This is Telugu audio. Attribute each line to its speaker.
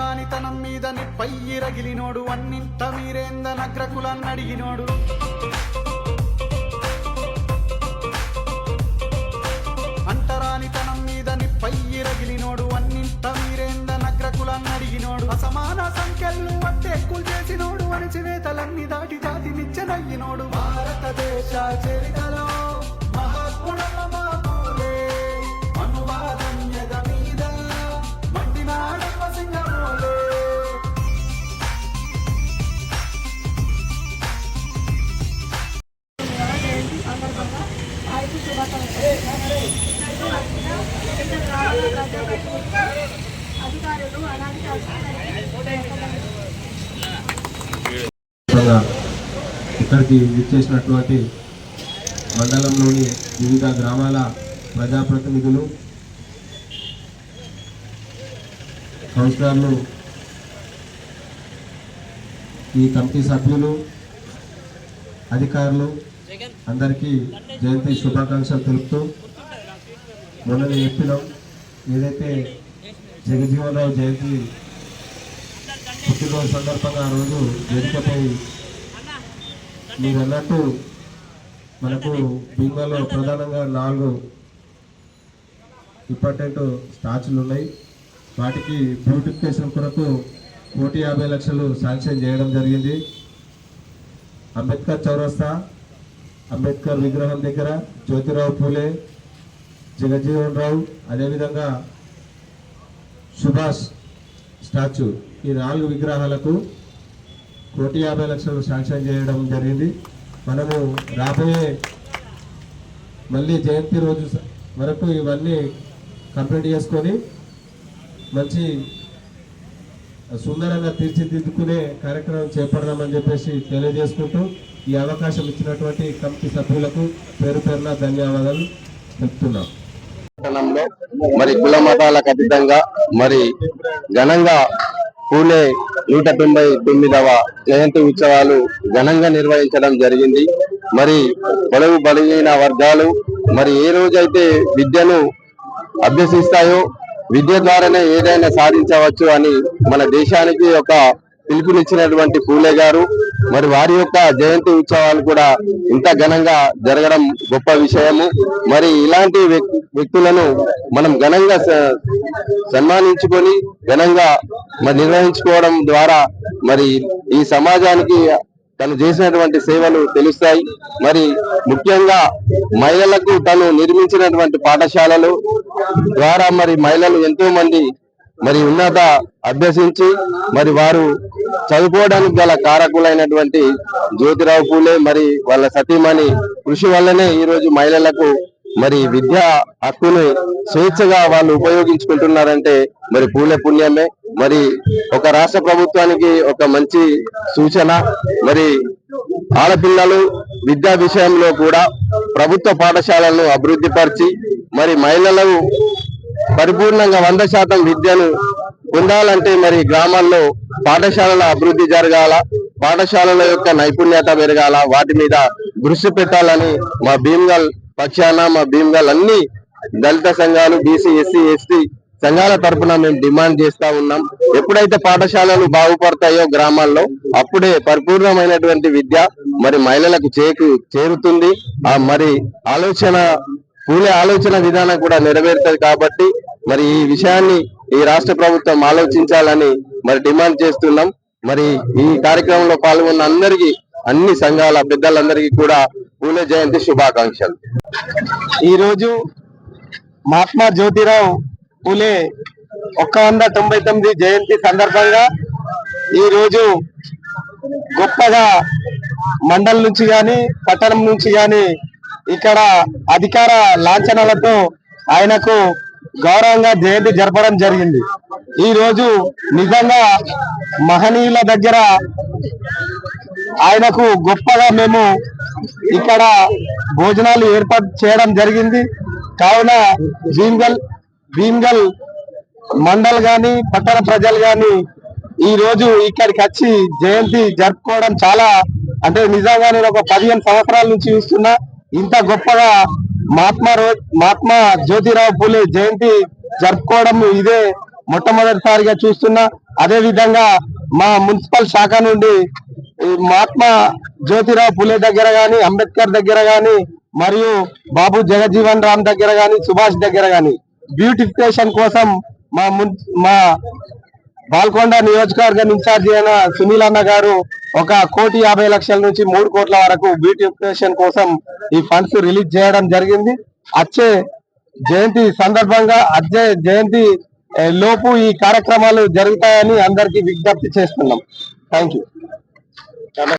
Speaker 1: అంటరానితనం మీద నిప్పయ్యి రగిలినోడు అన్నింట మీరేంద నగ్రకులన్నడిగినోడు అంటరానితనం మీద నిప్పయ్యి రగిలినోడు అన్నింట మీరేంద నగ్రకులన్నడిగినోడు అసమాన సంఖ్యలు అట్టెక్కులు చేసినోడు అణచివేతలన్నీ దాటి జాతి నిచ్చెనయ్యినోడు భారతదేశ చరితలో
Speaker 2: ఇక్కడికి విచ్చేసినటువంటి మండలంలోని వివిధ గ్రామాల ప్రజాప్రతినిధులు, కౌన్సిలర్లు, ఈ కమిటీ సభ్యులు, అధికారులు అందరికీ జయంతి శుభాకాంక్షలు తెలుపుతూ, మొన్న చెప్పినాం ఏదైతే జగజీవనరావు జయంతి పుట్టినరోజు సందర్భంగా ఆ రోజు వేదికపై మీరు అన్నట్టు మనకు భీమాలో ప్రధానంగా 4 ఇంపార్టెంట్ స్టాచ్యూలు ఉన్నాయి. వాటికి బ్యూటిఫికేషన్ కొరకు 150 లక్షలు శాంక్షన్ చేయడం జరిగింది. అంబేద్కర్ చౌరస్తా, అంబేద్కర్ విగ్రహం దగ్గర జ్యోతిరావు పూలే, జగజీవన్ రావు, అదేవిధంగా సుభాష్ స్టాచ్యూ, ఈ 4 విగ్రహాలకు 150 లక్షలు శాంక్షన్ చేయడం జరిగింది. మనము రాబోయే మళ్ళీ జయంతి రోజు వరకు ఇవన్నీ కంప్లీట్ చేసుకొని మంచి సుందరంగా తీర్చిదిద్దుకునే కార్యక్రమం చేపడదామని చెప్పేసి తెలియజేసుకుంటూ ఈ అవకాశం ఇచ్చినటువంటి కమిటీ సభ్యులకు పేరు పేరున ధన్యవాదాలు చెప్తున్నాం.
Speaker 3: మరి కుల మతాలకు అతీతంగా మరి ఘనంగా పూలే 199వ జయంతి ఉత్సవాలు ఘనంగా నిర్వహించడం జరిగింది. మరి బడుగు బలహీన వర్గాలు మరి ఏ రోజైతే విద్యను అభ్యసిస్తాయో విద్య ద్వారానే ఏదైనా సాధించవచ్చు అని మన దేశానికి ఒక పిలుపునిచ్చినటువంటి పూలే గారు మరి వారి యొక్క జయంతి ఉత్సవాలు కూడా ఇంత ఘనంగా జరగడం గొప్ప విషయము. మరి ఇలాంటి వ్యక్తులను మనం ఘనంగా సన్మానించుకొని ఘనంగా మరి నిర్వహించుకోవడం ద్వారా మరి ఈ సమాజానికి తను చేసినటువంటి సేవలు తెలుస్తాయి. మరి ముఖ్యంగా మహిళలకు తను నిర్మించినటువంటి పాఠశాలలు ద్వారా మరి మహిళలు ఎంతో మంది మరి ఉన్నత అభ్యసించి మరి వారు చదువుకోవడానికి గల కారకులైనటువంటి జ్యోతిరావు పూలే మరి వాళ్ళ సతీమణి కృషి వల్లనే ఈ రోజు మహిళలకు మరి విద్యా హక్కును స్వేచ్ఛగా వాళ్ళు ఉపయోగించుకుంటున్నారంటే మరి పూలే పుణ్యమే. మరి ఒక రాష్ట్ర ప్రభుత్వానికి ఒక మంచి సూచన, మరి ఆడపిల్లలు విద్యా విషయంలో కూడా ప్రభుత్వ పాఠశాలలను అభివృద్ధి పరిచి మరి మహిళలకు పరిపూర్ణంగా 100% విద్యను పొందాలంటే మరి గ్రామాల్లో పాఠశాలల అభివృద్ధి జరగాల, పాఠశాలల యొక్క నైపుణ్యత పెరగాల, వాటి మీద దృష్టి పెట్టాలని మా భీమ్గల్ పక్షాన మా భీమ్గల్ అన్ని దళిత సంఘాలు, బీసీ, ఎస్సీ, ఎస్టీ సంఘాల తరఫున మేము డిమాండ్ చేస్తా ఉన్నాం. ఎప్పుడైతే పాఠశాలలు బాగుపడతాయో గ్రామాల్లో అప్పుడే పరిపూర్ణమైనటువంటి విద్య మరి మహిళలకు చేరుతుంది. మరి పూలే ఆలోచన విధానం కూడా నెరవేరుతుంది. కాబట్టి మరి ఈ విషయాన్ని ఈ రాష్ట్ర ప్రభుత్వం ఆలోచించాలని మరి డిమాండ్ చేస్తున్నాం. మరి ఈ కార్యక్రమంలో పాల్గొన్న అందరికీ, అన్ని సంఘాల పెద్దలందరికీ కూడా పూలే జయంతి శుభాకాంక్షలు.
Speaker 4: ఈరోజు మహాత్మా జ్యోతిరావు పూలే 199 జయంతి సందర్భంగా ఈరోజు గొప్పగా మండలం నుంచి గాని పట్టణం నుంచి గాని ఇక్కడ అధికార లాంఛనాలతో ఆయనకు గౌరవంగా జయంతి జరపడం జరిగింది. ఈ రోజు నిజంగా మహనీయుల దగ్గర ఆయనకు గొప్పగా మేము ఇక్కడ భోజనాలు ఏర్పాటు చేయడం జరిగింది. కావున భీమ్గల్ మండల్ గాని పట్టణ ప్రజలు గాని ఈ రోజు ఇక్కడికి వచ్చి జయంతి జరుపుకోవడం చాలా, అంటే నిజంగా నేను ఒక 15 సంవత్సరాల నుంచి చూస్తున్నా ఇంత గొప్పగా మహాత్మా జ్యోతిరావు పూలే జయంతి జరుపుకోవడం ఇదే మొట్టమొదటిసారిగా చూస్తున్నా. అదే విధంగా మా మున్సిపల్ శాఖ నుండి ఈ మహాత్మా జ్యోతిరావు పులే దగ్గర గాని, అంబేద్కర్ దగ్గర గాని, మరియు బాబు జగజీవన్ రామ్ దగ్గర గాని, సుభాష్ దగ్గర గాని బ్యూటిఫికేషన్ కోసం మా బాల్కొండ నియోజకవర్గం ఇన్ఛార్జి అయిన సునీల్ అన్న గారు 1,50,00,000 నుంచి 3 కోట్ల వరకు బ్యూటిఫికేషన్ కోసం ఈ ఫండ్స్ రిలీజ్ చేయడం జరిగింది. వచ్చే జయంతి సందర్భంగా జయంతి లోపు ఈ కార్యక్రమాలు జరుగుతాయని అందరికీ విజ్ఞప్తి చేస్తున్నాం. Thank you.